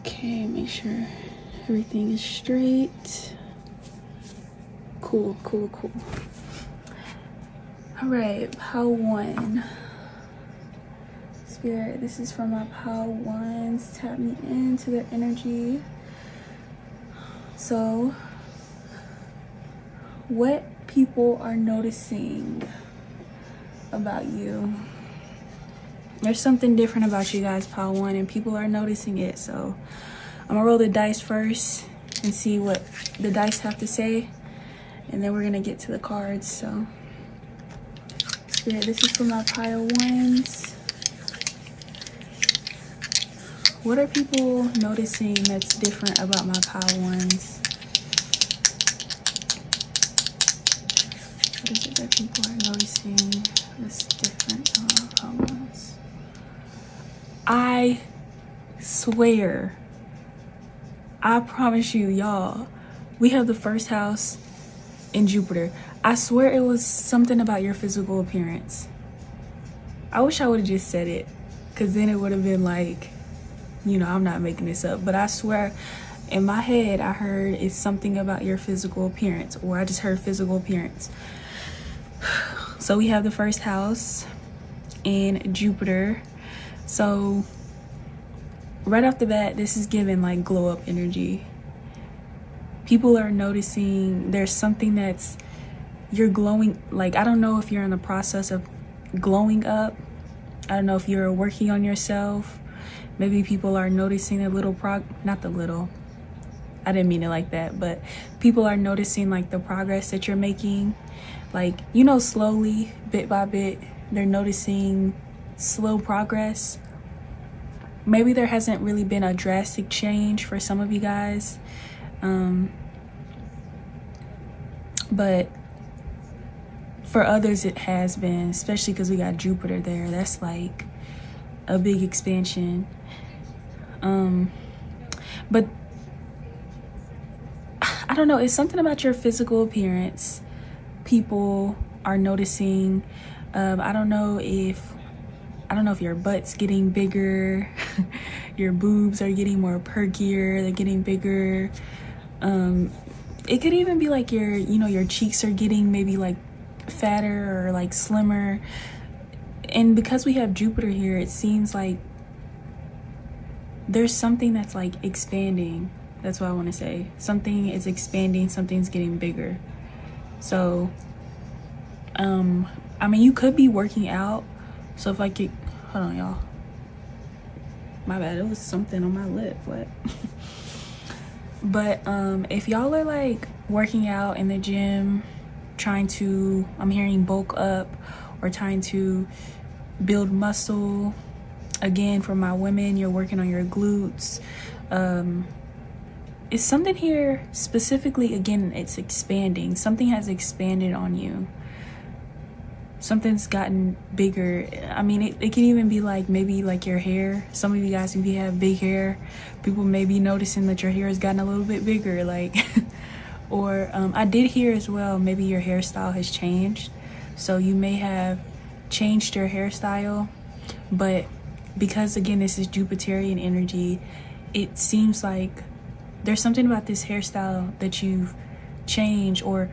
Okay, make sure everything is straight. Cool. All right, pile 1. Spirit, this is from my pile 1s. Tap me into their energy. So, what people are noticing about you? There's something different about you guys, pile 1, and people are noticing it. So I'm gonna roll the dice first and see what the dice have to say, and then we're gonna get to the cards. So Spirit, this is for my pile 1s. What are people noticing that's different about my pile 1s? What is it that people are noticing that's different about my pile 1s? I swear, I promise you, y'all, we have the first house in Jupiter. I swear it was something about your physical appearance. I wish I would have just said it, because then it would have been like, you know, I'm not making this up. But I swear, in my head, I heard it's something about your physical appearance, or I just heard physical appearance. So we have the first house in Jupiter. So right off the bat, this is giving like glow up energy. People are noticing there's something that's, you're glowing. Like, I don't know if you're in the process of glowing up. I don't know if you're working on yourself. Maybe people are noticing a little not the little, I didn't mean it like that, but people are noticing like the progress that you're making. Like, you know, slowly, bit by bit, they're noticing slow progress. Maybe there hasn't really been a drastic change for some of you guys, but for others it has been, especially because we got Jupiter there. That's like a big expansion. But I don't know, it's something about your physical appearance people are noticing. I don't know if your butt's getting bigger, your boobs are getting more perkier, they're getting bigger. It could even be like your cheeks are getting maybe like fatter or like slimmer. And because we have Jupiter here, it seems like there's something that's like expanding. That's what I want to say. Something is expanding, something's getting bigger. So, I mean, you could be working out. So if I could, hold on, y'all. My bad, it was something on my lip, what? But if y'all are like working out in the gym, trying to, I'm hearing bulk up or trying to build muscle. Again, for my women, you're working on your glutes. It's something here specifically, again, it's expanding. Something has expanded on you. Something's gotten bigger. I mean, it can even be like maybe like your hair. Some of you guys, if you have big hair, people may be noticing that your hair has gotten a little bit bigger, like, or I did hear as well, maybe your hairstyle has changed. So you may have changed your hairstyle, but because again, this is Jupiterian energy, it seems like there's something about this hairstyle that you've changed, or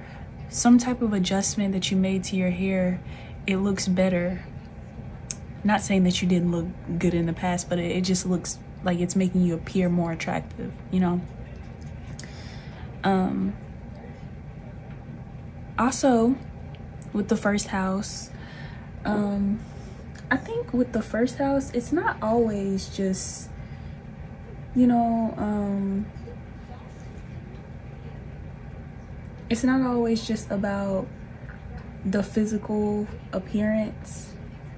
some type of adjustment that you made to your hair. It looks better. Not saying that you didn't look good in the past, but it just looks like it's making you appear more attractive, you know? Also, with the first house, I think with the first house, it's not always just, you know, it's not always just about the physical appearance,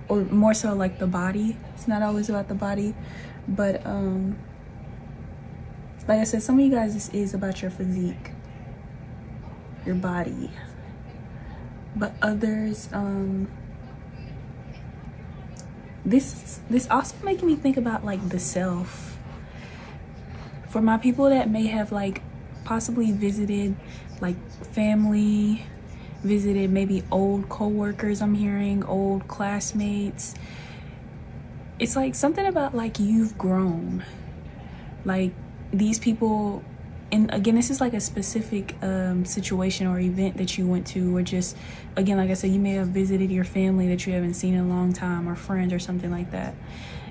or more so like the body. It's not always about the body, but like I said, some of you guys, this is about your physique, your body. But others, this also making me think about like the self. For my people that may have like possibly visited like family, visited maybe old co-workers, I'm hearing old classmates. It's like something about like you've grown. Like these people, and again, this is like a specific situation or event that you went to, or just, again, like I said, you may have visited your family that you haven't seen in a long time, or friends or something like that.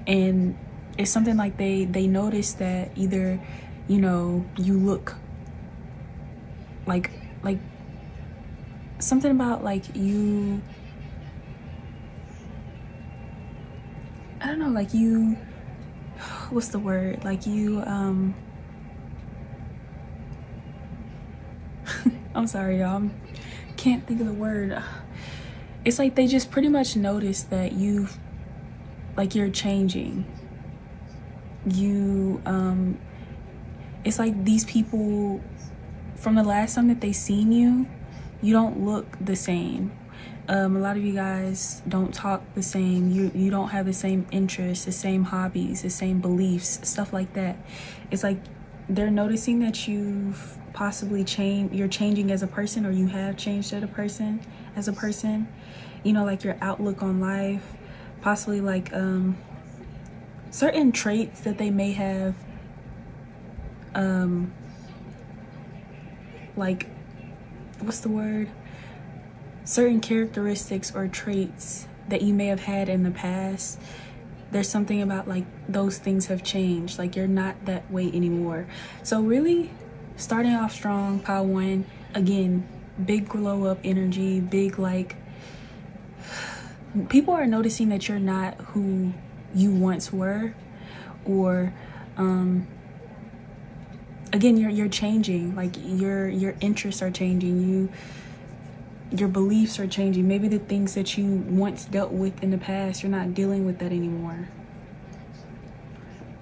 And it's something like they notice that either, you know, you look like something about like you, I don't know, like you, what's the word, like you I'm sorry y'all, can't think of the word. It's like they just pretty much notice that you, like, you're changing. You it's like these people, from the last time that they seen you, you don't look the same. A lot of you guys don't talk the same. You don't have the same interests, the same hobbies, the same beliefs, stuff like that. It's like they're noticing that you've possibly changed. You're changing as a person, or you have changed as a person. You know, like your outlook on life, possibly like certain traits that they may have, like, what's the word? Certain characteristics or traits that you may have had in the past. There's something about like those things have changed. Like you're not that way anymore. So really starting off strong, pile 1. Again, big glow up energy, big, like, people are noticing that you're not who you once were, or again, you're changing. Like your interests are changing, your beliefs are changing. Maybe the things that you once dealt with in the past, you're not dealing with that anymore.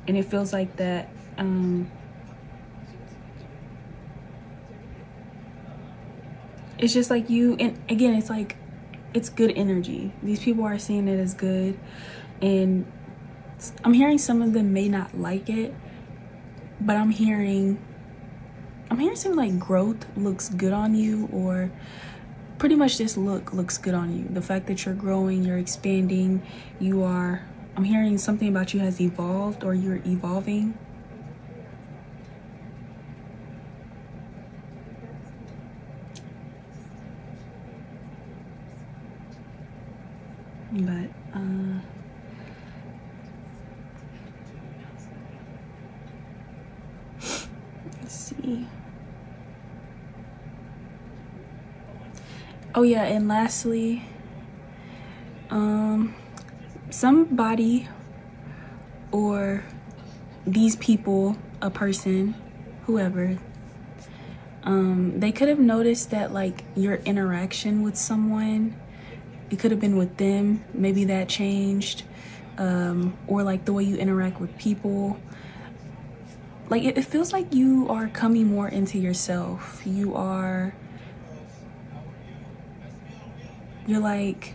And it feels like that it's just like you, and again, it's like it's good energy. These people are seeing it as good, and I'm hearing some of them may not like it, but I'm hearing something like growth looks good on you, or pretty much this looks good on you. The fact that you're growing, you're expanding, I'm hearing something about you has evolved, or you're evolving. But let's see. Oh yeah, and lastly, somebody, or these people, a person, whoever, they could have noticed that like your interaction with someone, it could have been with them, maybe that changed, or like the way you interact with people. Like it feels like you are coming more into yourself. You're like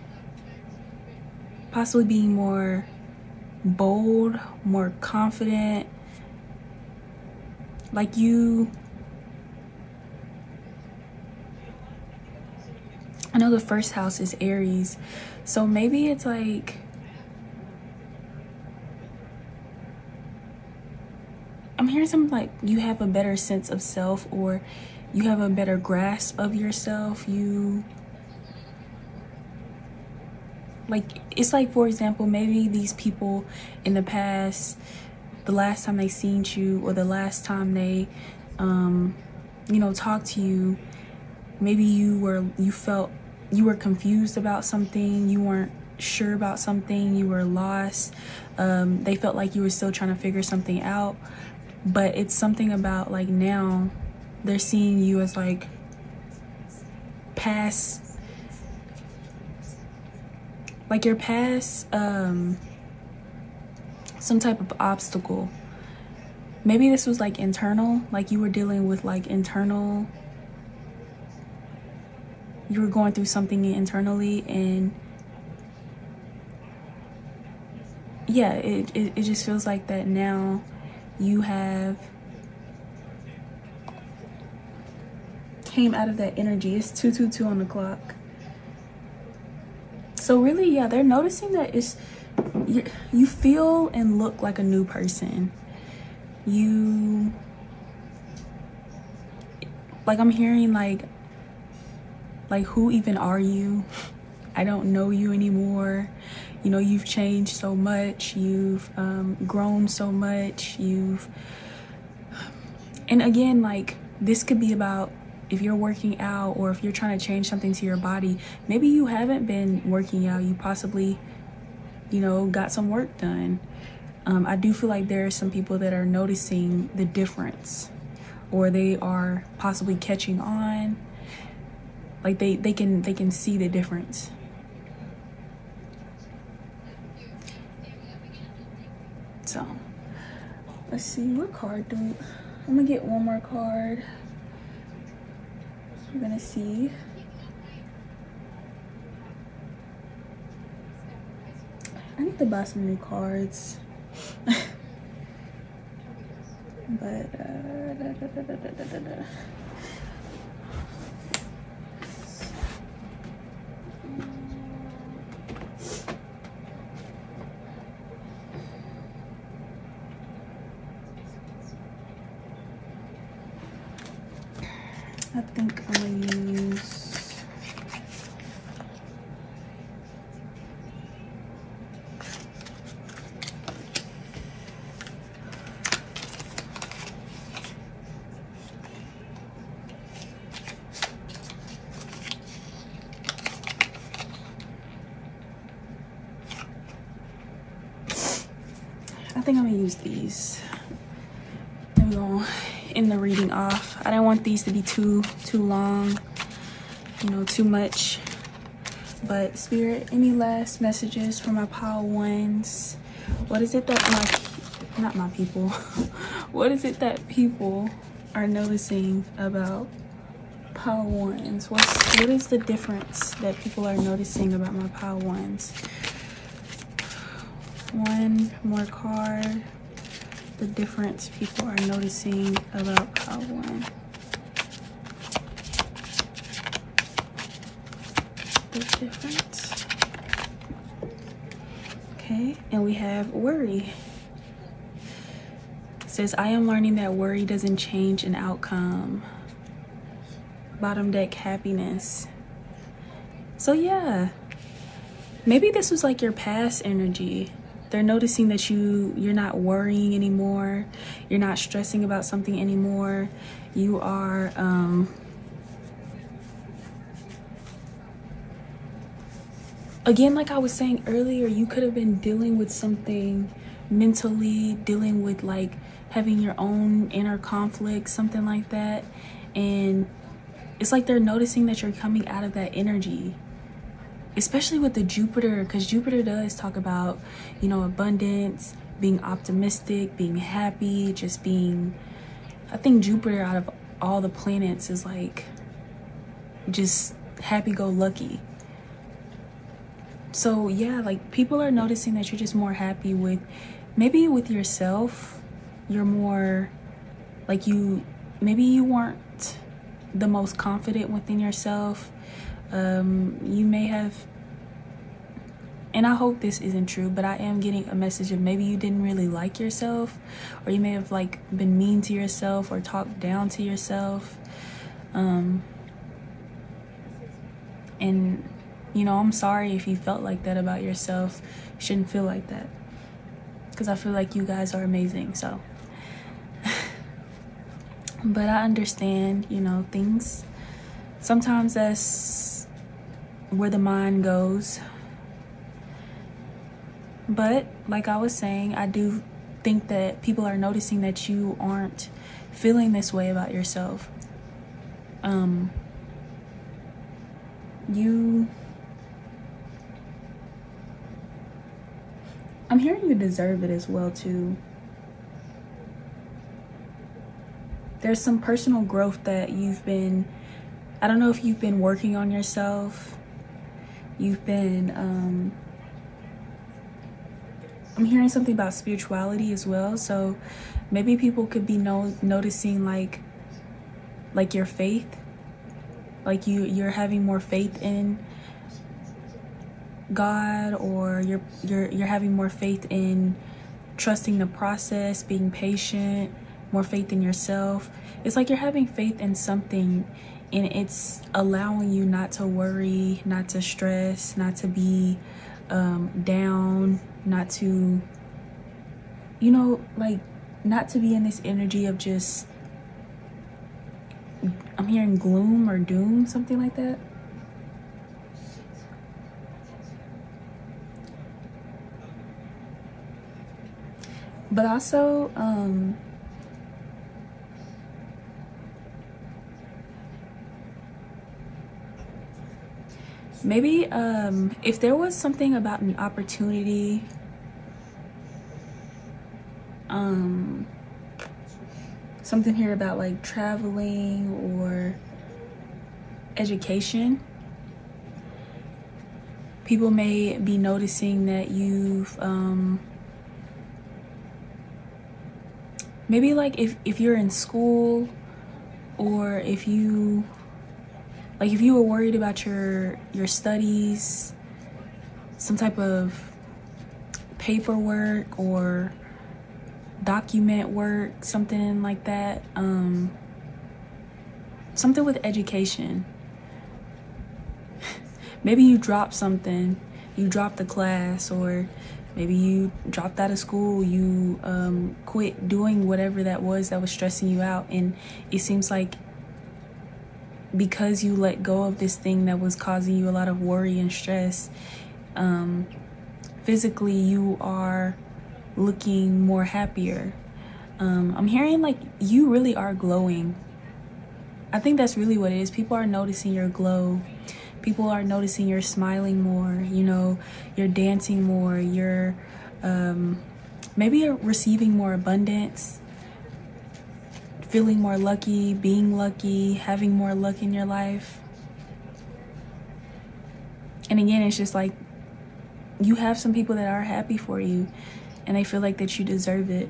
possibly being more bold, more confident. Like I know the first house is Aries, so maybe it's like I'm hearing something like you have a better sense of self, or you have a better grasp of yourself. Like, it's like, for example, maybe these people in the past, the last time they seen you, or the last time they, talked to you, maybe you felt you were confused about something, you weren't sure about something, you were lost. They felt like you were still trying to figure something out, but it's something about like now they're seeing you as like past, like you're past some type of obstacle. Maybe this was like internal, like you were dealing with like internal, you were going through something internally, and yeah, it just feels like that now you have came out of that energy. It's 222 on the clock. So really, yeah, they're noticing that you feel and look like a new person. You like I'm hearing like who even are you? I don't know you anymore. You know, you've changed so much, you've grown so much, and again, like this could be about if you're working out or if you're trying to change something to your body. Maybe you haven't been working out, you possibly, you know, got some work done. I do feel like there are some people that are noticing the difference, or they are possibly catching on. Like they can see the difference. So let's see, what card I'm gonna get one more card. We're gonna see. I need to buy some new cards. But I think I'm gonna use these. Then we're gonna end the reading off. I didn't want these to be too long, you know, too much. But Spirit, any last messages for my pile ones? What is it that not my people, what is it that people are noticing about pile ones? What is the difference that people are noticing about my pile ones? One more card. The difference people are noticing about pile one. The difference. Okay, and we have worry. It says, I am learning that worry doesn't change an outcome. Bottom deck, happiness. So yeah, maybe this was like your past energy. They're noticing that you're not worrying anymore. You're not stressing about something anymore. You are again, like I was saying earlier, you could have been dealing with something mentally, dealing with like having your own inner conflict, something like that. And it's like they're noticing that you're coming out of that energy. Especially with the Jupiter, because Jupiter does talk about, you know, abundance, being optimistic, being happy, just being, I think Jupiter out of all the planets is like just happy-go-lucky. So yeah, like people are noticing that you're just more happy with, maybe with yourself. You're more like maybe you weren't the most confident within yourself. You may have, and I hope this isn't true, but I am getting a message of maybe you didn't really like yourself, or you may have like been mean to yourself or talked down to yourself. And you know, I'm sorry if you felt like that about yourself. You shouldn't feel like that, because I feel like you guys are amazing. So but I understand, you know, things sometimes that's where the mind goes. But like I was saying, I do think that people are noticing that you aren't feeling this way about yourself. I'm hearing you deserve it as well too. There's some personal growth that you've been, I don't know if you've been working on yourself. You've been, I'm hearing something about spirituality as well. So maybe people could be noticing like your faith, like you're having more faith in God, or you're having more faith in trusting the process, being patient, more faith in yourself. It's like you're having faith in something, and it's allowing you not to worry, not to stress, not to be down, not to, you know, like, not to be in this energy of just, I'm hearing gloom or doom, something like that. But also, maybe if there was something about an opportunity, something here about like traveling or education, people may be noticing that you've maybe like if you're in school, or if you were worried about your studies, some type of paperwork or document work, something like that, something with education. Maybe you dropped something, you dropped a class, or maybe you dropped out of school, you quit doing whatever that was stressing you out, and it seems like because you let go of this thing that was causing you a lot of worry and stress, physically you are looking more happier. I'm hearing like you really are glowing. I think that's really what it is. People are noticing your glow. People are noticing you're smiling more, you know, you're dancing more, you're maybe you're receiving more abundance, feeling more lucky, being lucky, having more luck in your life. And again, it's just like you have some people that are happy for you, and they feel like that you deserve it.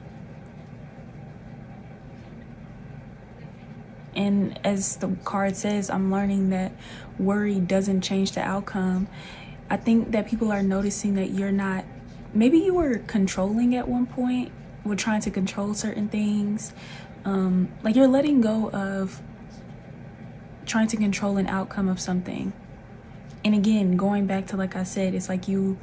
And as the card says, I'm learning that worry doesn't change the outcome. I think that people are noticing that you're not, maybe you were controlling at one point, were trying to control certain things. Like you're letting go of trying to control an outcome of something. And again, going back to, like I said, it's like you're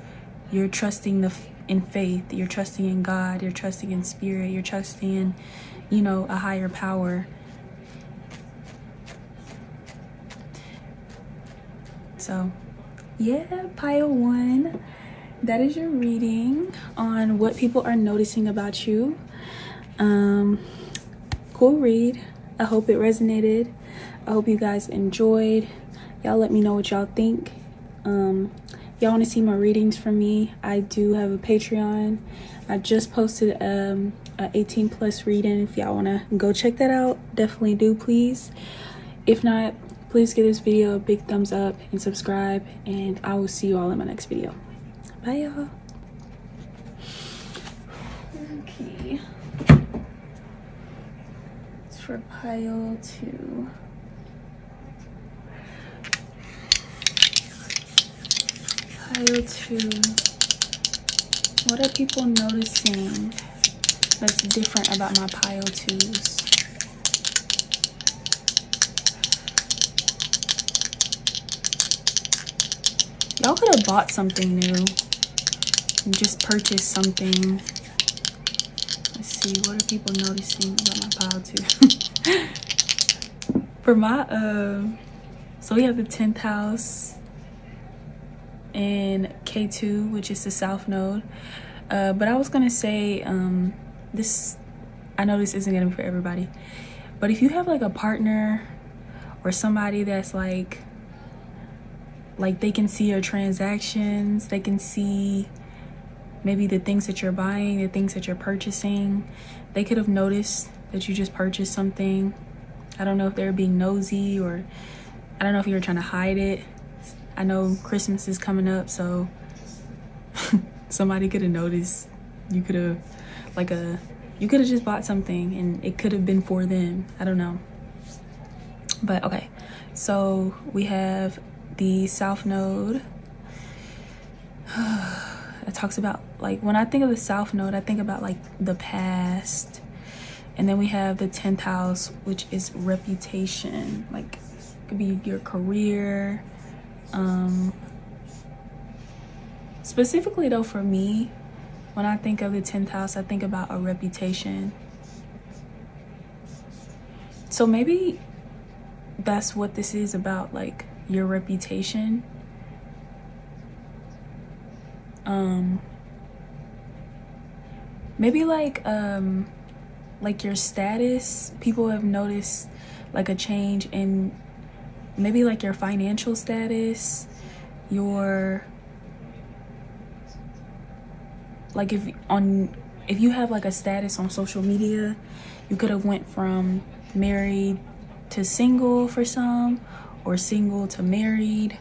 trusting in faith, you're trusting in God, you're trusting in spirit, you're trusting in, you know, a higher power. So yeah, pile 1, that is your reading on what people are noticing about you. Cool read. I hope it resonated. I hope you guys enjoyed. Y'all let me know what y'all think. Y'all want to see more readings from me, I do have a Patreon. I just posted a 18+ reading. If y'all want to go check that out, definitely do, please. If not, please give this video a big thumbs up and subscribe, and I will see you all in my next video. Bye, y'all. Okay. It's for pile 2. Pile 2. What are people noticing that's different about my pile 2s? Y'all could have bought something new. Just purchased something. Let's see, what are people noticing about my pile 2? For my, so we have the 10th house in K2, which is the South Node. But I was gonna say, this, I know this isn't gonna be for everybody, but if you have like a partner or somebody that's like they can see your transactions, they can see maybe the things that you're buying, the things that you're purchasing, they could have noticed that you just purchased something. I don't know if they're being nosy, or I don't know if you're trying to hide it. I know Christmas is coming up, so somebody could have noticed. You could have you could have just bought something and it could have been for them. I don't know. But okay, so we have the South Node. It talks about, like, when I think of the South Node, I think about like the past, And then we have the 10th house, which is reputation. Like, it could be your career. Specifically though, for me, when I think of the 10th house, I think about a reputation. So maybe that's what this is about, like your reputation. Maybe like your status. People have noticed like a change in maybe like your financial status, your like if you have like a status on social media, you could have went from married to single for some, or single to married.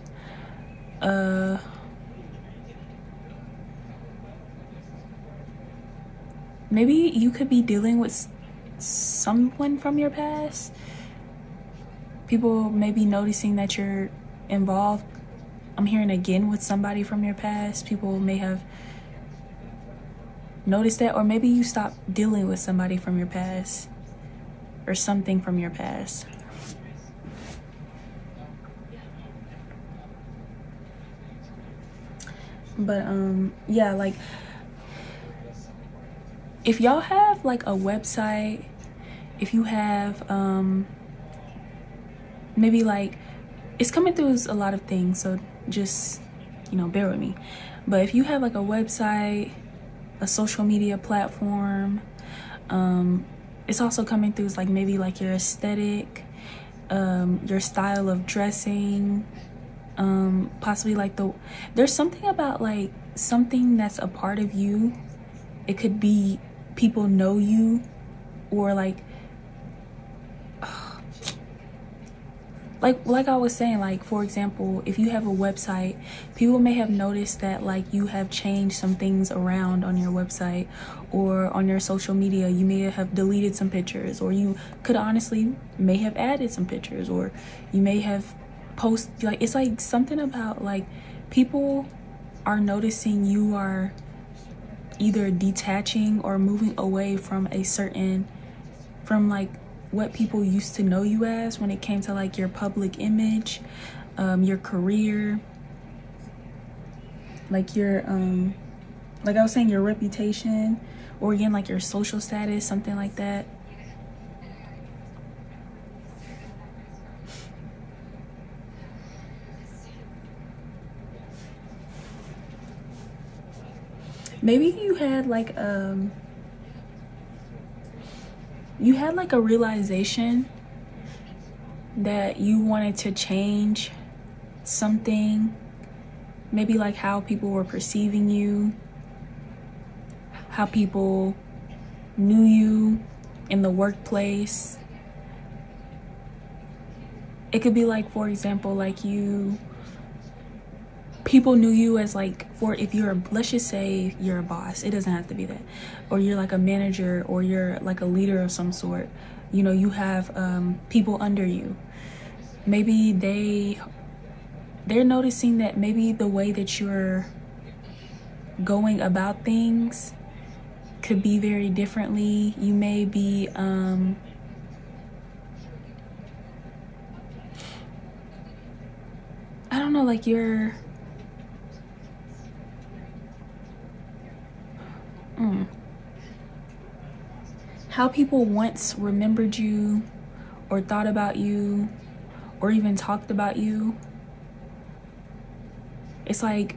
Maybe you could be dealing with someone from your past. People may be noticing that you're involved. I'm hearing again with somebody from your past. People may have noticed that, or maybe you stopped dealing with somebody from your past or something from your past. But yeah, like if y'all have like a website, if you have maybe like, it's coming through a lot of things, so just, you know, bear with me. But if you have like a website, a social media platform, it's also coming through like maybe like your aesthetic, your style of dressing, possibly like there's something about like something that's a part of you. It could be people know you, or like I was saying, like for example, if you have a website, people may have noticed that like you have changed some things around on your website, or on your social media. You may have deleted some pictures, or you could honestly may have added some pictures, or you may have posted, like it's like something about like people are noticing you are either detaching or moving away from from like what people used to know you as when it came to like your public image, your career, like your like I was saying, your reputation, or again like your social status, something like that. Maybe you had like a realization that you wanted to change something, maybe like how people were perceiving you, how people knew you in the workplace. It could be like, for example, like people knew you as like, if you're let's just say you're a boss, it doesn't have to be that, or you're like a manager, or you're like a leader of some sort, you know, you have people under you. Maybe they're noticing that maybe the way that you're going about things could be very differently. You may be I don't know, like you're how people once remembered you, or thought about you, or even talked about you. It's like,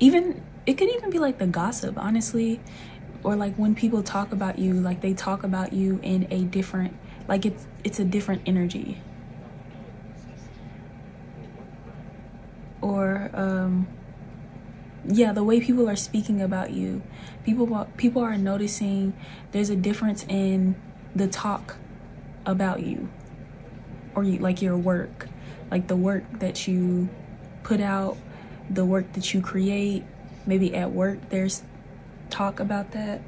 it could even be like the gossip, honestly, or like when people talk about you, like they talk about you in a different, like it's a different energy. Or yeah, the way people are speaking about you, people are noticing there's a difference in the talk about you, or like your work, like the work that you put out, the work that you create. Maybe at work there's talk about that.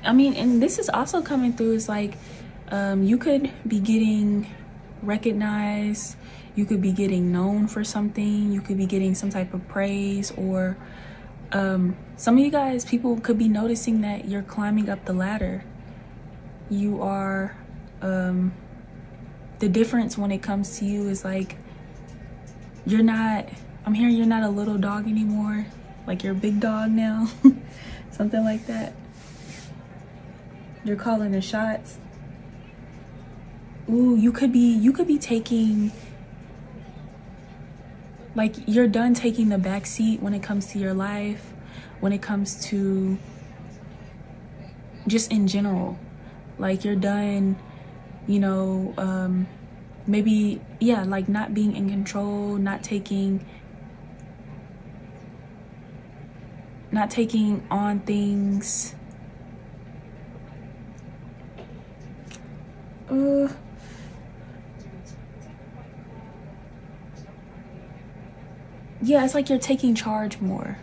I mean, and this is also coming through, is like you could be getting recognized. You could be getting known for something. You could be getting some type of praise, or some of you guys, people could be noticing that you're climbing up the ladder. You are, the difference when it comes to you is like, you're not, I'm hearing you're not a little dog anymore. Like, you're a big dog now. Something like that. You're calling the shots. Ooh, you could be taking, like, you're done taking the back seat when it comes to your life, when it comes to just in general. Like, you're done, you know, maybe, yeah, like not being in control, not taking on things. Yeah, it's like you're taking charge more.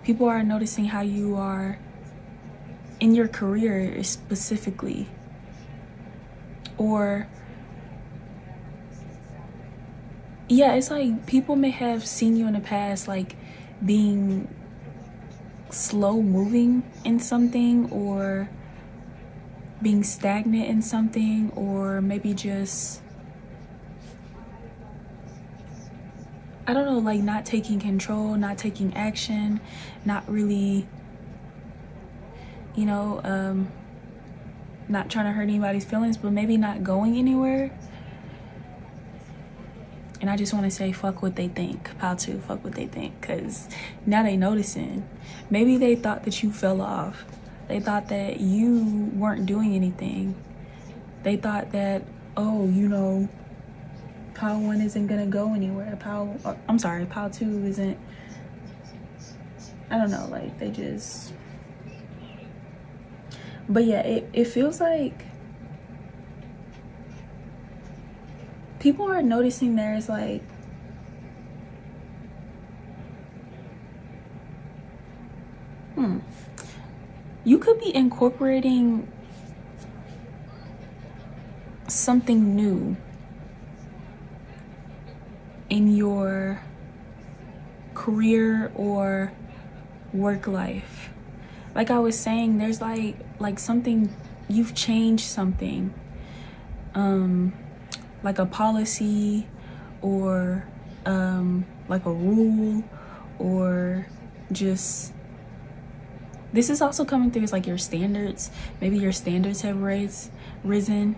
People are noticing how you are in your career specifically. Or, yeah, it's like people may have seen you in the past like being slow moving in something, or being stagnant in something, or maybe just, I don't know, like not taking control, not taking action, not really, you know, not trying to hurt anybody's feelings, but maybe not going anywhere. And I just want to say, fuck what they think. 𝐂𝐿2, fuck what they think, because now they noticing. Maybe they thought that you fell off. They thought that you weren't doing anything. They thought that, oh, you know, 𝐂𝐿1 isn't gonna go anywhere. 𝐂𝐿2 isn't, I don't know, like they just, but yeah, it feels like people are noticing there's like, you could be incorporating something new in your career or work life. Like I was saying, there's like something, you've changed something, like a policy, or like a rule, or just, this is also coming through as like your standards. Maybe your standards have risen.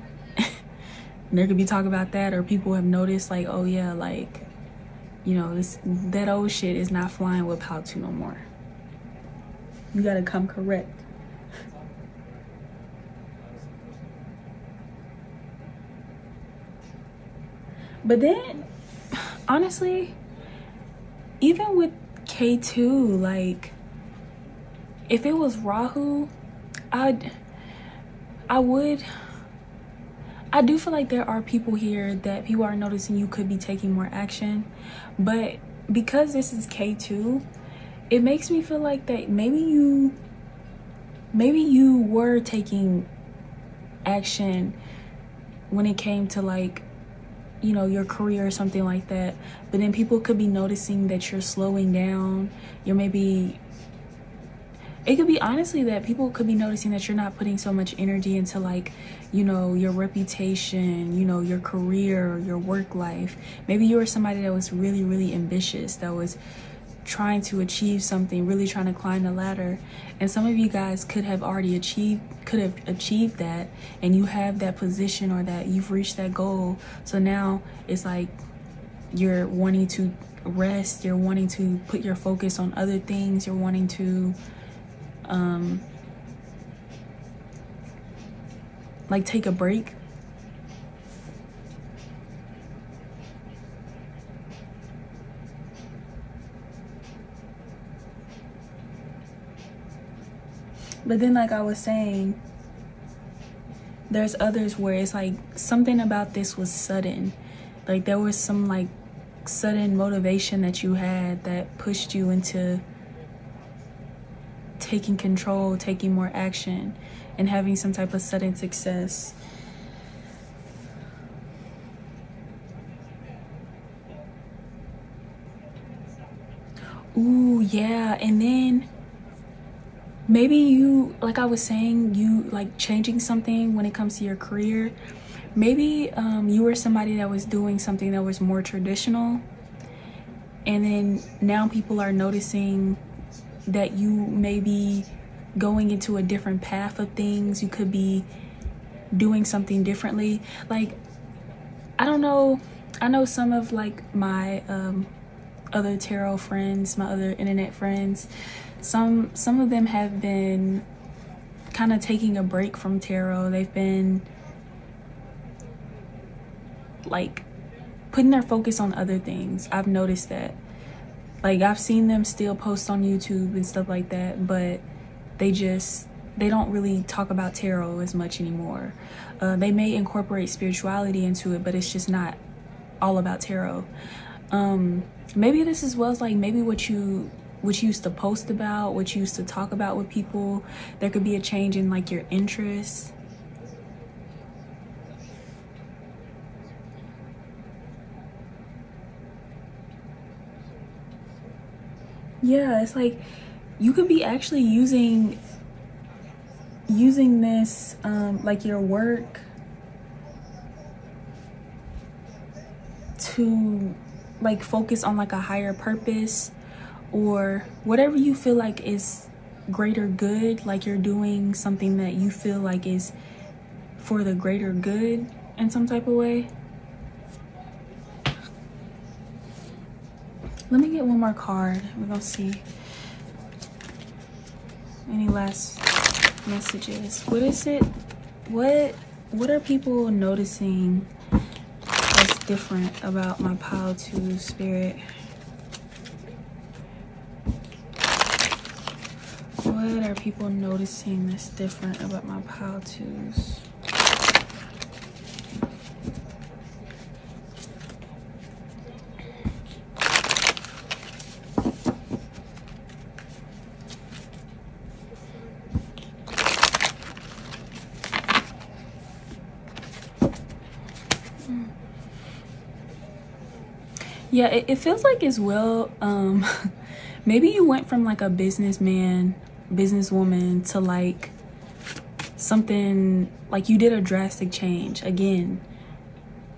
There could be talk about that, or people have noticed like, oh yeah, like, you know, that old shit is not flying with 𝐂𝐿2 no more. You gotta come correct. But then, honestly, even with K2, like, if it was Rahu, I do feel like there are people here that people are noticing you could be taking more action. But because this is K2, it makes me feel like that maybe you were taking action when it came to, like, you know, your career or something like that. But then people could be noticing that you're slowing down. You're maybe, it could be honestly that people could be noticing that you're not putting so much energy into, like, you know, your reputation, you know, your career, your work life. Maybe you were somebody that was really, really ambitious, that was trying to achieve something, really trying to climb the ladder. And some of you guys could have achieved that, and you have that position, or that you've reached that goal. So now it's like you're wanting to rest, you're wanting to put your focus on other things, you're wanting to like take a break. But then, like I was saying, there's others where it's like something about this was sudden. Like there was some like sudden motivation that you had that pushed you into taking control, taking more action, and having some type of sudden success. Ooh, yeah. And then maybe you, like I was saying, you like changing something when it comes to your career. Maybe you were somebody that was doing something that was more traditional, and then now people are noticing that you may be going into a different path of things. You could be doing something differently. Like, I don't know, I know some of like my other tarot friends, my other internet friends, some of them have been kind of taking a break from tarot. They've been like putting their focus on other things. I've noticed that. Like, I've seen them still post on YouTube and stuff like that, but they don't really talk about tarot as much anymore. They may incorporate spirituality into it, but it's just not all about tarot. Maybe this as well as like maybe what you used to post about, what you used to talk about with people. There could be a change in like your interests. Yeah, it's like you could be actually using this like your work to like focus on like a higher purpose, or whatever you feel like is greater good. Like you're doing something that you feel like is for the greater good in some type of way. Let me get one more card. We're gonna see any last messages. What is it? What are people noticing that's different about my pile 2 spirit? What are people noticing that's different about my pile 2s? Yeah, it feels like as well, maybe you went from like a businessman, businesswoman to like something, like you did a drastic change again.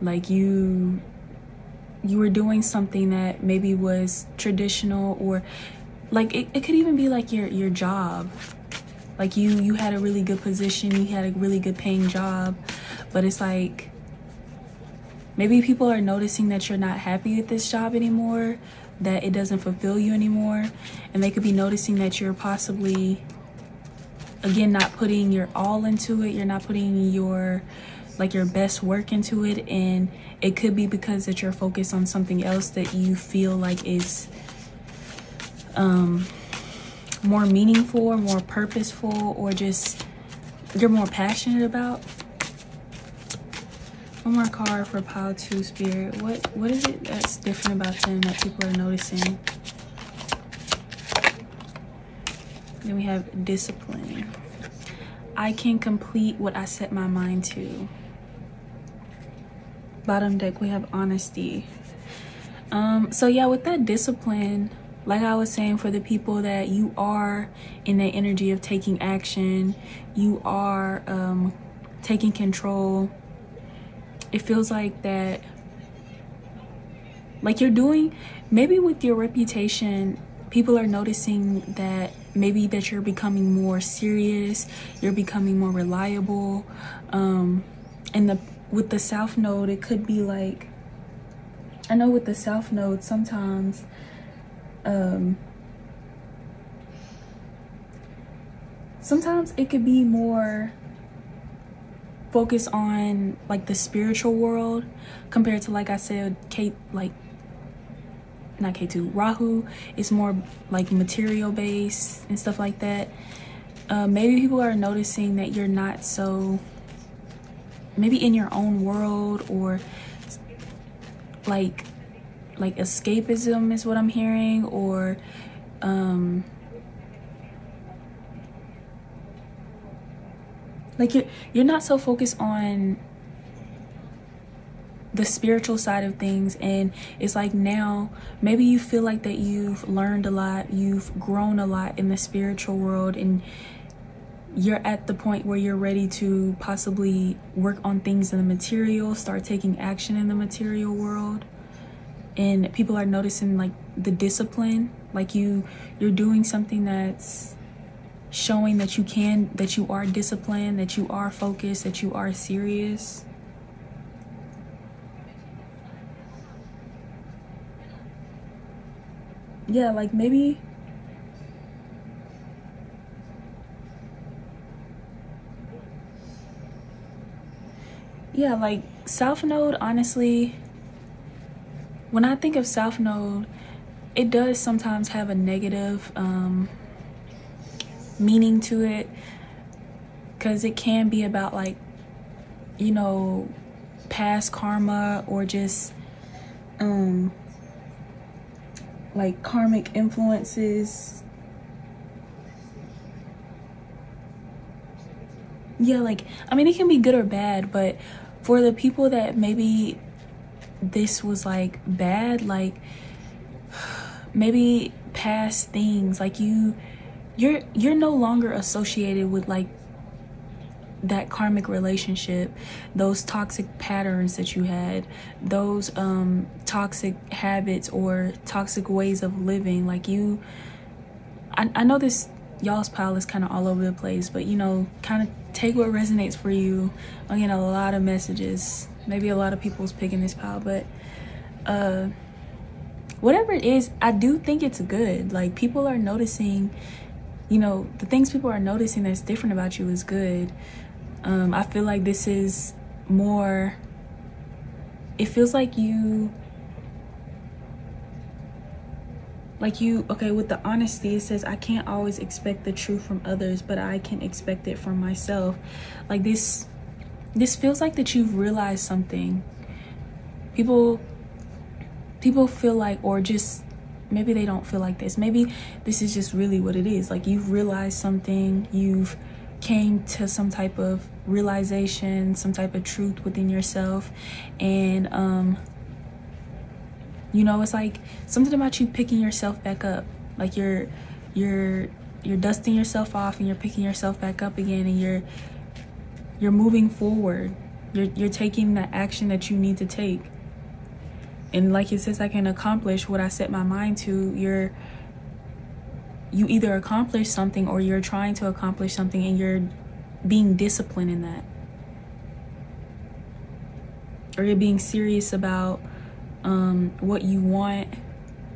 Like you were doing something that maybe was traditional, or like it could even be like your job. Like you had a really good position, you had a really good paying job, but it's like maybe people are noticing that you're not happy with this job anymore, that it doesn't fulfill you anymore, and they could be noticing that you're possibly, again, not putting your all into it. You're not putting your best work into it, and it could be because that you're focused on something else that you feel like is more meaningful or more purposeful, or just you're more passionate about. One more card for pile 2 spirit. What is it that's different about them that people are noticing? Then we have discipline. I can complete what I set my mind to. Bottom deck, we have honesty. So yeah, with that discipline, like I was saying, for the people that you are in the energy of taking action, you are taking control. It feels like that, like you're doing, maybe with your reputation, people are noticing that maybe that you're becoming more serious, you're becoming more reliable. And with the South Node, it could be like, I know with the South Node, sometimes it could be more focus on like the spiritual world compared to, like I said, not K2, Rahu is more like material based and stuff like that. Maybe people are noticing that you're not so, maybe in your own world, or like escapism is what I'm hearing, or like you're not so focused on the spiritual side of things. And it's like now maybe you feel like that you've learned a lot, you've grown a lot in the spiritual world, and you're at the point where you're ready to possibly work on things in the material, start taking action in the material world. And people are noticing like the discipline, like you're doing something that's showing that you are disciplined, that you are focused, that you are serious. Yeah, like maybe yeah, like South Node, honestly, when I think of South Node, it does sometimes have a negative meaning to it, because it can be about like, you know, past karma, or just like karmic influences. Yeah, like, I mean, it can be good or bad, but for the people that maybe this was like bad, like maybe past things, like you're no longer associated with like that karmic relationship, those toxic patterns that you had, those toxic habits or toxic ways of living. Like I know this y'all's pile is kind of all over the place, but you know, kind of take what resonates for you. I'm getting a lot of messages, maybe a lot of people's picking this pile, but whatever it is, I do think it's good. Like, people are noticing, you know, the things people are noticing that's different about you is good. I feel like this is more, it feels like okay, with the honesty, it says, I can't always expect the truth from others, but I can expect it from myself. Like, this feels like that you've realized something. People feel like, or just maybe they don't feel like this, maybe this is just really what it is. Like, you've realized something, you've came to some type of realization, some type of truth within yourself, and you know, it's like something about you picking yourself back up. Like you're dusting yourself off and you're picking yourself back up again, and you're moving forward. You're taking the action that you need to take. And like it says, I can accomplish what I set my mind to. You either accomplish something, or you're trying to accomplish something, and you're being disciplined in that. Or you're being serious about what you want,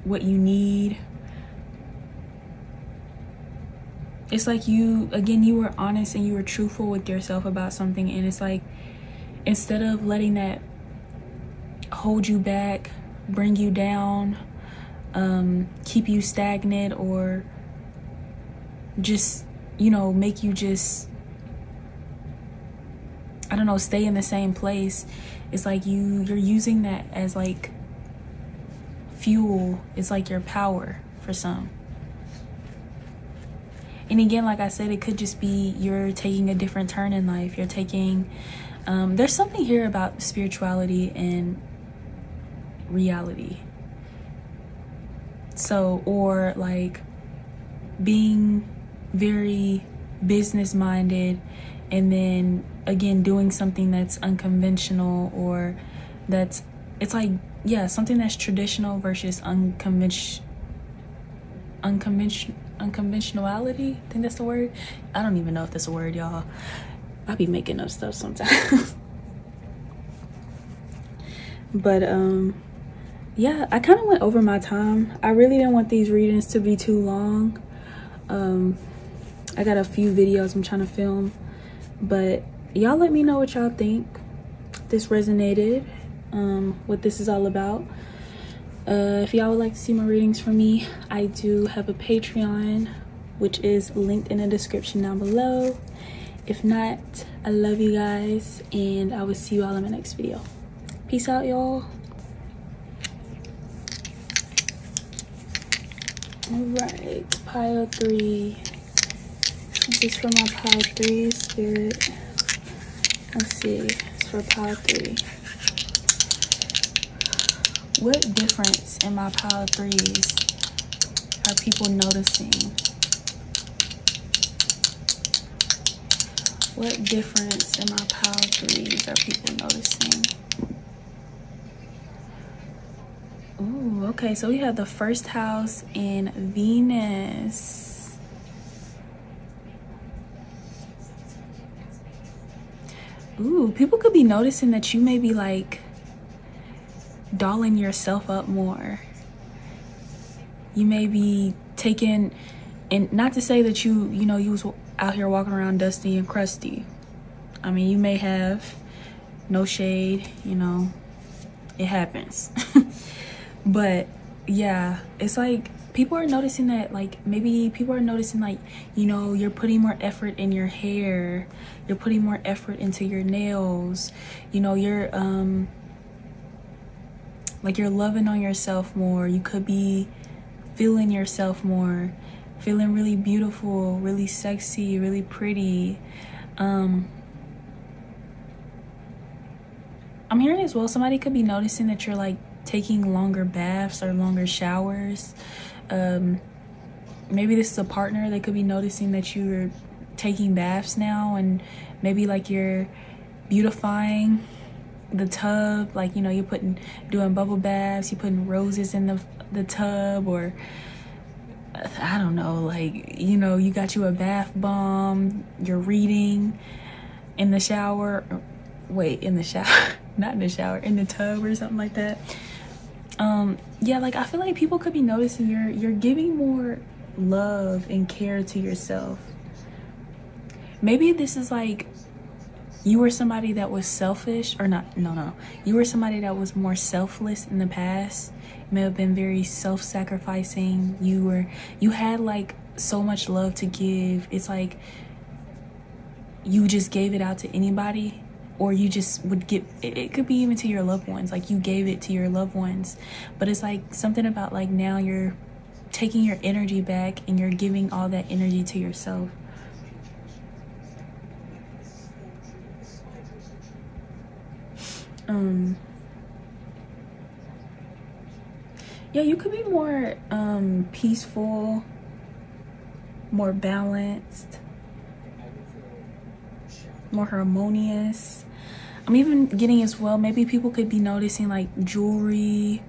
what you need. It's like you were honest and you were truthful with yourself about something, and it's like, instead of letting that hold you back, bring you down, keep you stagnant, or just, you know, make you just, I don't know, stay in the same place. It's like you're using that as like fuel. It's like your power for some. And again, like I said, it could just be you're taking a different turn in life. You're taking, there's something here about spirituality and reality. So, or like being very business minded, and then again doing something that's unconventional, or it's like, yeah, something that's traditional versus unconventionality. I think that's the word. I don't even know if that's a word, y'all. I be making up stuff sometimes. But yeah, I kind of went over my time. I really didn't want these readings to be too long. I got a few videos I'm trying to film, but y'all let me know what y'all think. This resonated, what this is all about. If y'all would like to see more readings from me, I do have a Patreon, which is linked in the description down below. If not, I love you guys, and I will see you all in my next video. Peace out, y'all. All right, pile 3. This is for my pile 3, Spirit. Let's see, it's for pile 3. What difference in my pile of threes are people noticing? What difference in my pile of threes are people noticing? Ooh, okay, so we have the first house in Venus. Ooh, people could be noticing that you may be like dolling yourself up more. You may be taking, and not to say that you was out here walking around dusty and crusty. I mean, you may have, no shade, it happens. But yeah, it's like people are noticing that, like maybe people are noticing like, you're putting more effort in your hair, you're putting more effort into your nails, you're like you're loving on yourself more. You could be feeling yourself more, feeling really beautiful, really sexy, really pretty. I'm hearing as well, somebody could be noticing that you're like taking longer baths or longer showers. Maybe this is a partner. They could be noticing that you're taking baths now, and maybe like you're beautifying the tub, like you're doing bubble baths, you're putting roses in the tub, or I don't know, like you got you a bath bomb, you're reading in the shower, in the shower not in the shower, in the tub or something like that. Yeah, like I feel like people could be noticing you're giving more love and care to yourself. Maybe this is like you were somebody that was selfish, or not, no, you were somebody that was more selfless in the past. You may have been very self-sacrificing. You had like so much love to give. It's like you just gave it out to anybody, or you just would give it could be even to your loved ones, like you gave it to your loved ones. But it's like something about like now you're taking your energy back and you're giving all that energy to yourself. Yeah, you could be more peaceful, more balanced, more harmonious. I'm even getting as well, maybe people could be noticing like jewelry,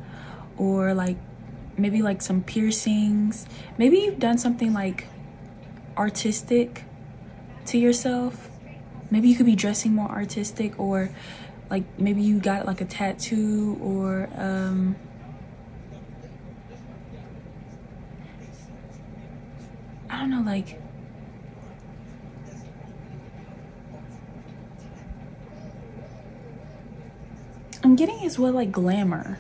or like maybe like some piercings. Maybe you've done something like artistic to yourself. Maybe you could be dressing more artistic, or like maybe you got like a tattoo, or I don't know, like I'm getting as well like glamour.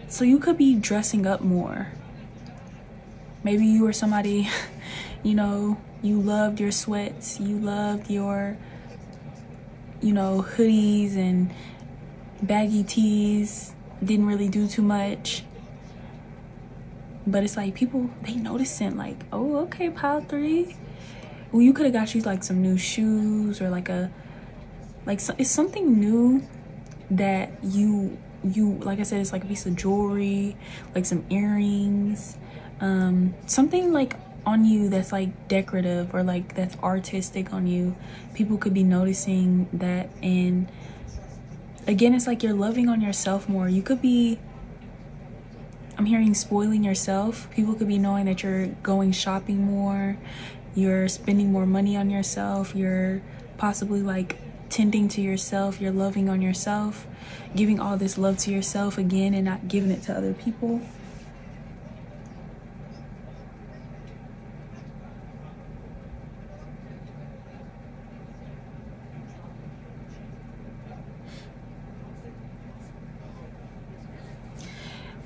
So you could be dressing up more. Maybe you were somebody, you loved your sweats, you loved your, hoodies and baggy tees, didn't really do too much. But it's like people, they noticing like, oh, okay, pile 3. Well, you could have got you like some new shoes, or like it's something new that you like I said, it's like a piece of jewelry, like some earrings, something like on you that's like decorative, or like that's artistic on you. People could be noticing that. And again, it's like you're loving on yourself more. You could be, I'm hearing, spoiling yourself. People could be knowing that you're going shopping more, you're spending more money on yourself, you're possibly like tending to yourself, you're loving on yourself, giving all this love to yourself again and not giving it to other people.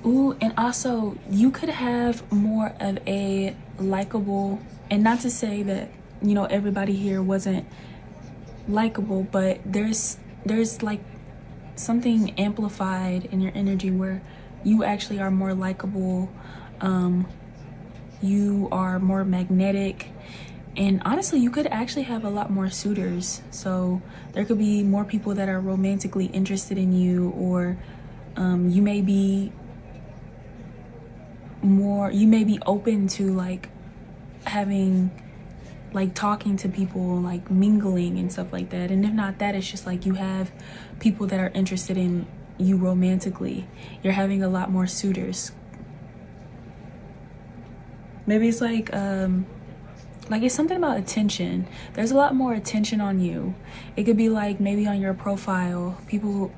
Ooh, and also you could have more of a likable, and not to say that everybody here wasn't likable, but there's like something amplified in your energy where you actually are more likable, you are more magnetic, and honestly you could actually have a lot more suitors. So there could be more people that are romantically interested in you, or You may be open to like having, like talking to people, like mingling and stuff like that. And if not that, it's just like you have people that are interested in you romantically. You're having a lot more suitors. Maybe it's like it's something about attention. There's a lot more attention on you. It could be like maybe on your profile, people,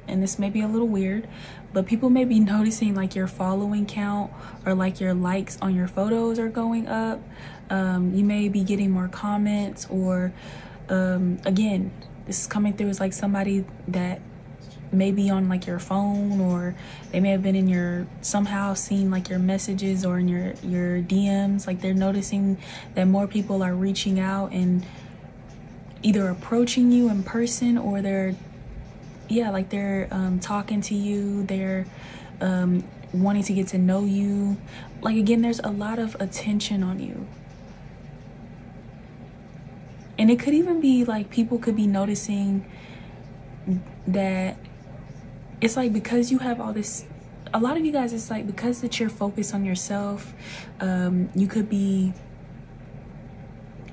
and this may be a little weird, but people may be noticing like your following count or like your likes on your photos are going up. You may be getting more comments, or again, this is coming through as like somebody that may be on like your phone, or they may have been in your, somehow seen like your messages or in your DMs. Like they're noticing that more people are reaching out and either approaching you in person, or they're talking to you, they're wanting to get to know you. Like again, there's a lot of attention on you. And it could even be like people could be noticing that it's like because you have all this, a lot of you guys, it's like because that you're focused on yourself, you could be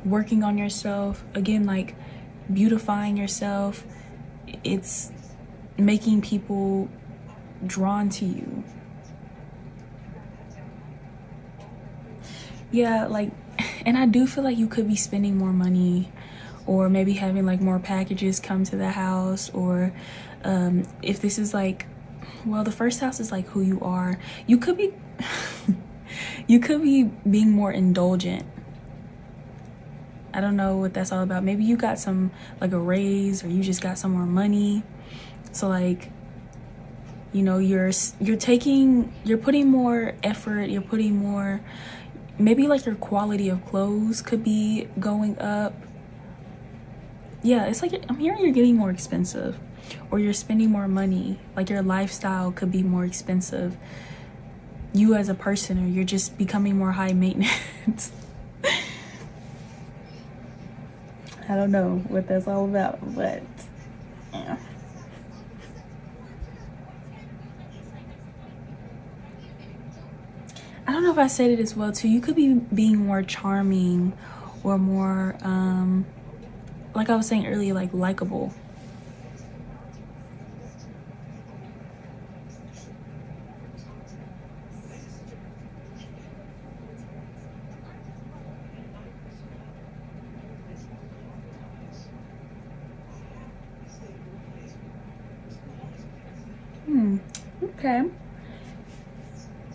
working on yourself, again, like beautifying yourself. It's making people drawn to you. Yeah, like, and I do feel like you could be spending more money, or maybe having like more packages come to the house, or if this is like, well, the first house is like who you are. You could be you could be being more indulgent. I don't know what that's all about. Maybe you got some, like a raise, or you just got some more money. So like, you know, you're putting more effort, you're putting more, maybe like your quality of clothes could be going up. Yeah, it's like, I'm hearing you're getting more expensive, or you're spending more money. Like your lifestyle could be more expensive. You as a person, or you're just becoming more high maintenance. I don't know what that's all about, but yeah. I don't know if I said it as well too. You could be being more charming, or more like I was saying earlier, like likable. Okay.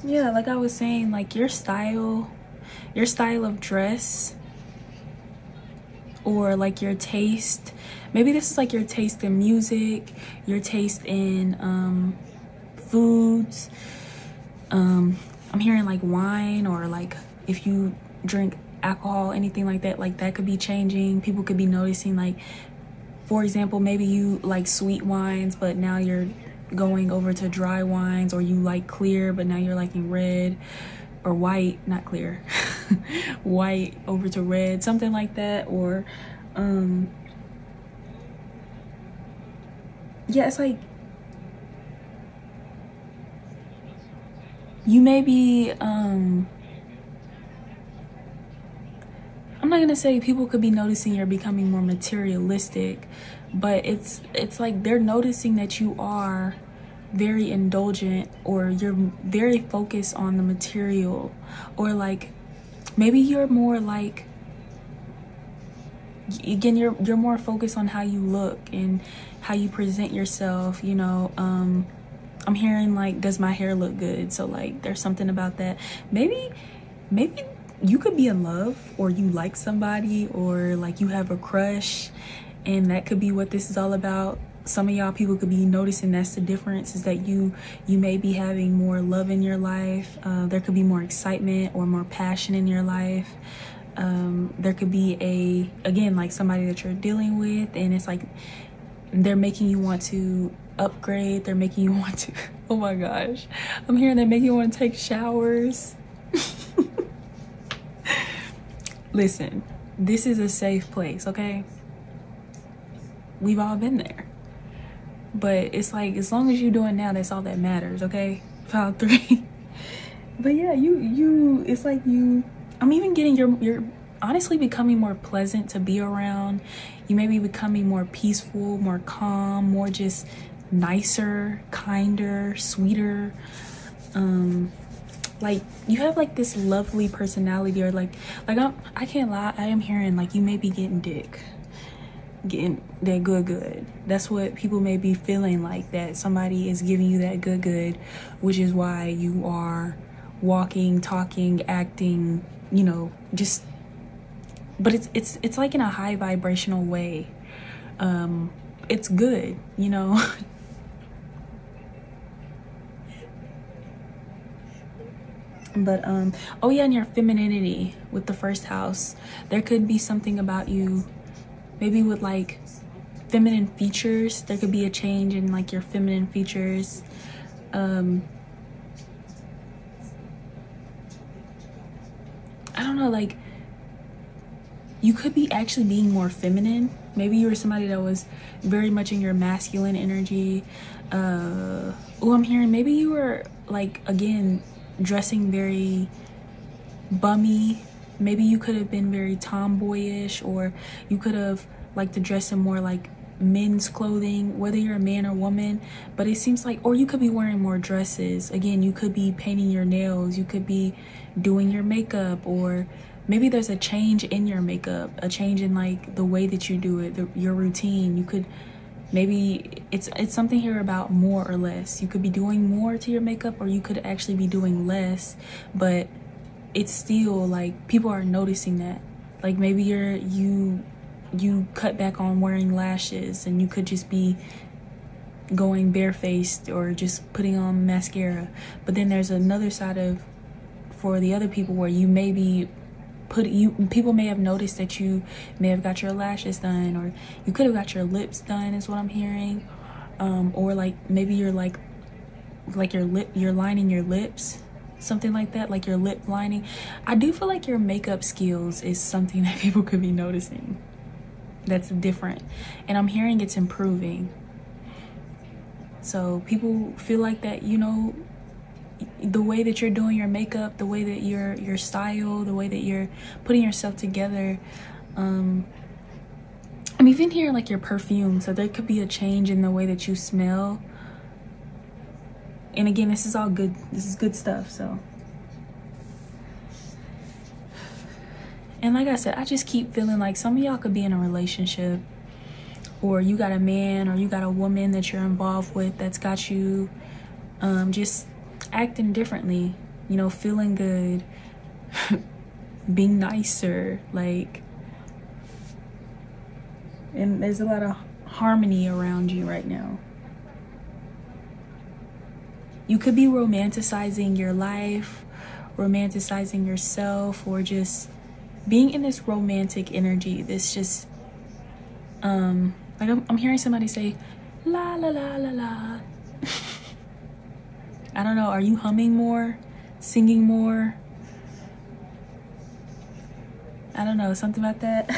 Yeah, like I was saying, like your style of dress, or like your taste. Maybe this is like your taste in music, your taste in foods. I'm hearing like wine, or like if you drink alcohol, anything like that could be changing. People could be noticing, like, for example, maybe you like sweet wines, but now you're going over to dry wines, or you like clear, but now you're liking red, or white, not clear, white over to red, something like that. Or yeah, it's like you may be I'm not gonna say people could be noticing you're becoming more materialistic, but it's like they're noticing that you are very indulgent, or you're very focused on the material, or like maybe you're more like, again, you're more focused on how you look and how you present yourself, you know. I'm hearing like, does my hair look good? So like there's something about that. Maybe you could be in love, or you like somebody, or like you have a crush, and that could be what this is all about. Some of y'all people could be noticing that's the difference, is that you may be having more love in your life. There could be more excitement or more passion in your life. There could be again, like somebody that you're dealing with, and it's like they're making you want to upgrade. They're making you want to, oh my gosh, I'm hearing they're making you want to take showers. Listen, this is a safe place, okay? We've all been there. but it's like, as long as you're doing now, that's all that matters, okay? Pile 3. But yeah, it's like I'm even getting you're honestly becoming more pleasant to be around. You may be becoming more peaceful, more calm, more just nicer, kinder, sweeter. Like you have like this lovely personality, or like I can't lie, I am hearing like you may be getting that good. That's what people may be feeling, like that somebody is giving you that good, which is why you are walking, talking, acting, you know, just, but it's like in a high vibrational way. It's good, you know. But oh yeah, and your femininity with the first house, there could be something about you maybe with like feminine features. There could be a change in like your feminine features. I don't know, like you could be actually being more feminine. Maybe you were somebody that was very much in your masculine energy. Oh, I'm hearing maybe you were like, again, dressing very bummy. Maybe you could have been very tomboyish, or you could have liked to dress in more like men's clothing, whether you're a man or woman. But it seems like, or you could be wearing more dresses. Again, you could be painting your nails, you could be doing your makeup, or maybe there's a change in your makeup, a change in like the way that you do it, your routine. You could, maybe it's something here about more or less. You could be doing more to your makeup, or you could actually be doing less, but it's still like people are noticing that. Like maybe you cut back on wearing lashes, and you could just be going barefaced or just putting on mascara. But then there's another side of, for the other people, where you may be people may have noticed that you may have got your lashes done, or you could have got your lips done, is what I'm hearing. Or like maybe you're you're lining your lips, something like that, like your lip lining. I do feel like your makeup skills is something that people could be noticing that's different, and I'm hearing it's improving. So people feel like that, you know, the way that you're doing your makeup, the way that your style, the way that you're putting yourself together. I'm even hearing like your perfume, so there could be a change in the way that you smell. And again, this is all good, this is good stuff. So, and like I said, I just keep feeling like some of y'all could be in a relationship, or you got a man or you got a woman that you're involved with that's got you just acting differently, you know, feeling good, being nicer, like, and there's a lot of harmony around you right now. You could be romanticizing your life, romanticizing yourself, or just being in this romantic energy. This just like I'm hearing somebody say la la la la la. I don't know, are you humming more, singing more? I don't know, something about that.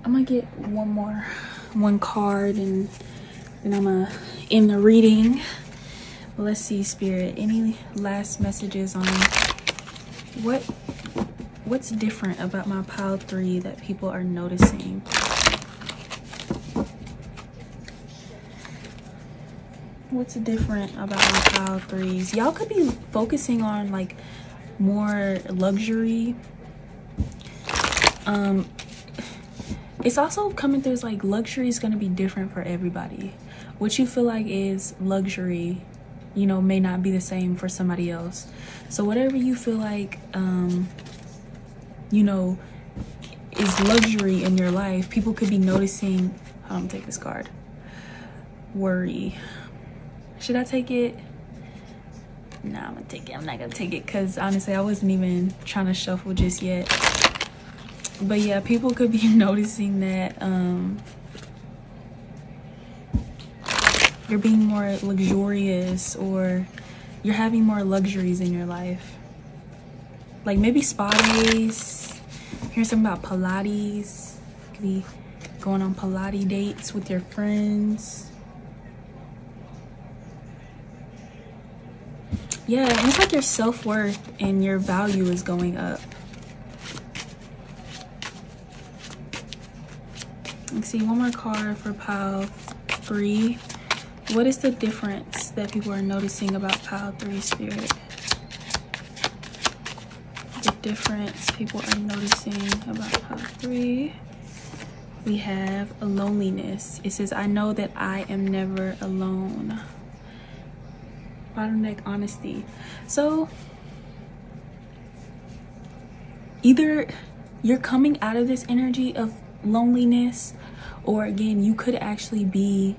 I'm gonna get one card, and then I'm gonna end the reading. Well, let's see, Spirit, any last messages on what's different about my pile 3 that people are noticing? What's different about my pile 3s? Y'all could be focusing on like more luxury. It's also coming through as like luxury is going to be different for everybody. What you feel like is luxury, you know, may not be the same for somebody else. So whatever you feel like, you know, is luxury in your life, people could be noticing. I'm gonna take this card. Worry. Should I take it? Nah, I'm gonna take it. I'm not gonna take it because honestly, I wasn't even trying to shuffle just yet. But yeah, people could be noticing that you're being more luxurious, or you're having more luxuries in your life. Like maybe spa days. Here's something about Pilates. You could be going on Pilates dates with your friends. Yeah, and it's like your self-worth and your value is going up. Let's see, one more card for pile 3. What is the difference that people are noticing about pile 3, Spirit? The difference people are noticing about pile 3. We have a loneliness. It says, I know that I am never alone. Bottom deck, honesty. So either you're coming out of this energy of loneliness, or again, you could actually be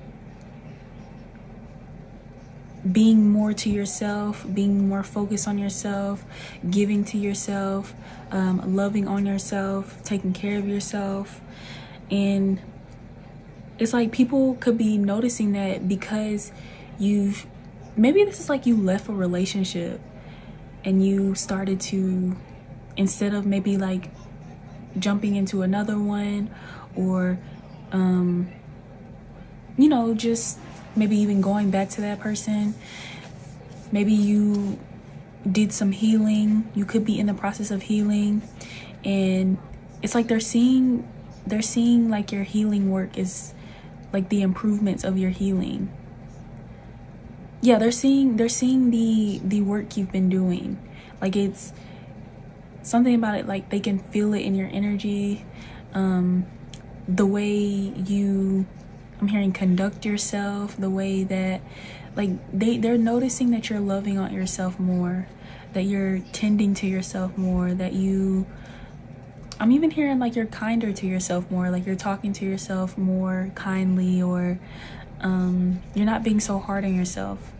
being more to yourself, being more focused on yourself, giving to yourself, loving on yourself, taking care of yourself. And it's like people could be noticing that because you've, maybe this is like you left a relationship and you started to, instead of maybe like jumping into another one, or you know, just maybe even going back to that person, maybe you did some healing. You could be in the process of healing, and it's like they're seeing like your healing work is like the improvements of your healing. Yeah, they're seeing the work you've been doing. Like it's something about it, like they can feel it in your energy, the way you, I'm hearing, conduct yourself, the way that like they're noticing that you're loving on yourself more, that you're tending to yourself more, that you, I'm even hearing like you're kinder to yourself more, like you're talking to yourself more kindly, or you're not being so hard on yourself.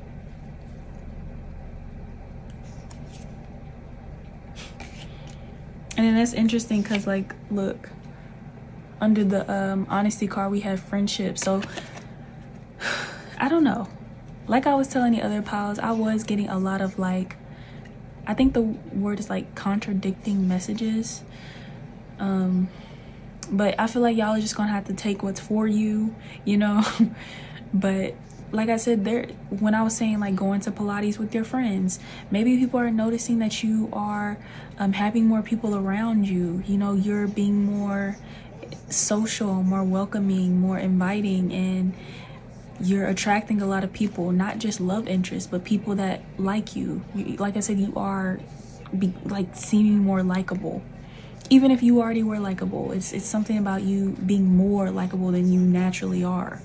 And then that's interesting because, like, look, under the honesty card, we have friendship. So, I don't know. Like I was telling the other piles, I was getting a lot of, like, I think the word is, like, contradicting messages. But I feel like y'all are just going to have to take what's for you, you know? But like I said, when I was saying like going to Pilates with your friends, maybe people are noticing that you are having more people around you. You know, you're being more social, more welcoming, more inviting, and you're attracting a lot of people, not just love interests, but people that like you. Like I said, you are like seeming more likable. Even if you already were likable, it's something about you being more likable than you naturally are.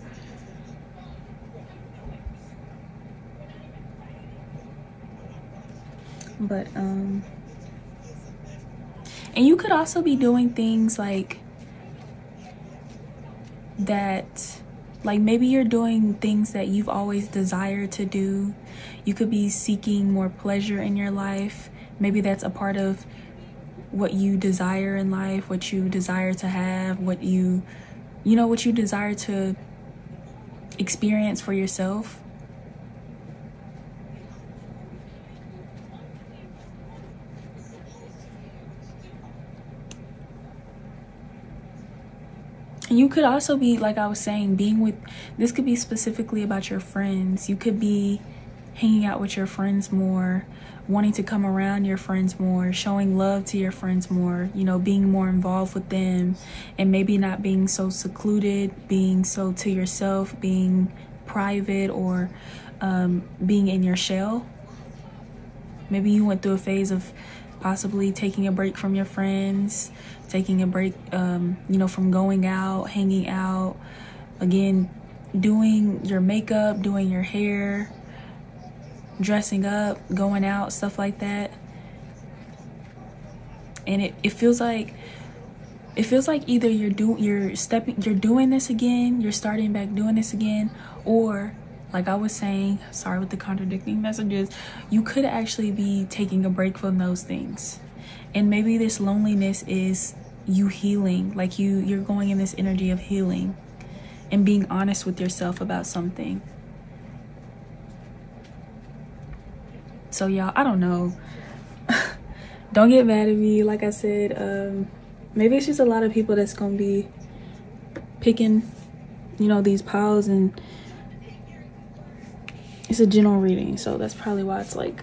But and you could also be doing things like that, like maybe you're doing things that you've always desired to do. You could be seeking more pleasure in your life. Maybe that's a part of what you desire in life, what you desire to have, what you desire to experience for yourself. And you could also be, like I was saying, being with, this could be specifically about your friends. You could be hanging out with your friends more, wanting to come around your friends more, showing love to your friends more, you know, being more involved with them, and maybe not being so secluded, being so to yourself, being private, or being in your shell. Maybe you went through a phase of possibly taking a break from your friends, taking a break, you know, from going out, hanging out, again, doing your makeup, doing your hair, dressing up, going out, stuff like that. And it feels like either you're doing this again, you're starting back doing this again, or like I was saying, sorry with the contradicting messages, you could actually be taking a break from those things. And maybe this loneliness is you healing, like you're going in this energy of healing and being honest with yourself about something. So y'all, I don't know. Don't get mad at me. Like I said, maybe it's just a lot of people that's gonna be picking, you know, these piles, and it's a general reading, so that's probably why it's like,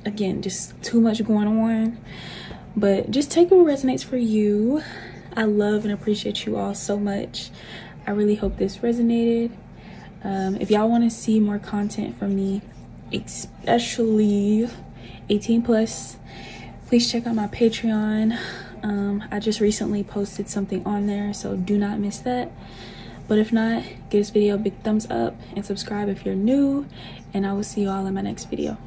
again, just too much going on. But just take what resonates for you. I love and appreciate you all so much. I really hope this resonated. If y'all want to see more content from me, especially 18 plus, please check out my Patreon. I just recently posted something on there, so do not miss that. But if not, give this video a big thumbs up and subscribe if you're new, and I will see you all in my next video.